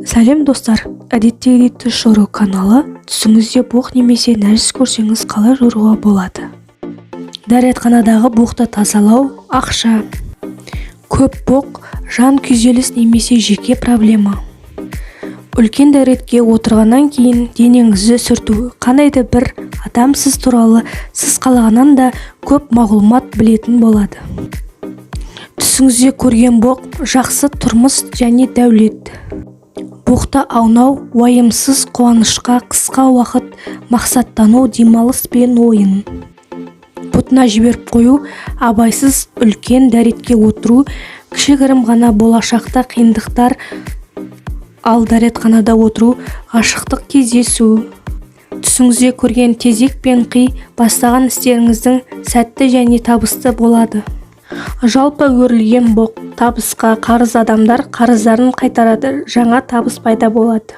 Сәлем достар, әдеттегідей түс жору каналы. Түсіңізде боқ немесе нәжіс көрсеңіз қалай жоруға болады? Дәретханадағы боқты тазалау, ақша. Көп боқ, жан күйзеліс немесе жеке проблема. Үлкен дәретке отырғаннан кейін денеңізді сүрту. Қандай да бір адам сіз туралы сіз қалағаннан да көп мағлұмат білетін болады. Түсіңізде көрген боқ, жақсы тұрмыс және дәулет. Боқты аунау, уайымсыз қуанышқа қысқа уақыт мақсаттану, демалыс пен ойын. Бұтына жіберіп қою, абайсыз үлкен дәретке отыру, кішігірім ғана болашақта қиындықтар, ал дәретханада отыру, ғашықтық кездесу. Түсіңізде көрген тезек пен қи бастаған істеріңіздің сәтті және табысты болады. Жалпы өрілген боқ, табысқа қарыз адамдар қарыздарын қайтарады, жаңа табыс пайда болады.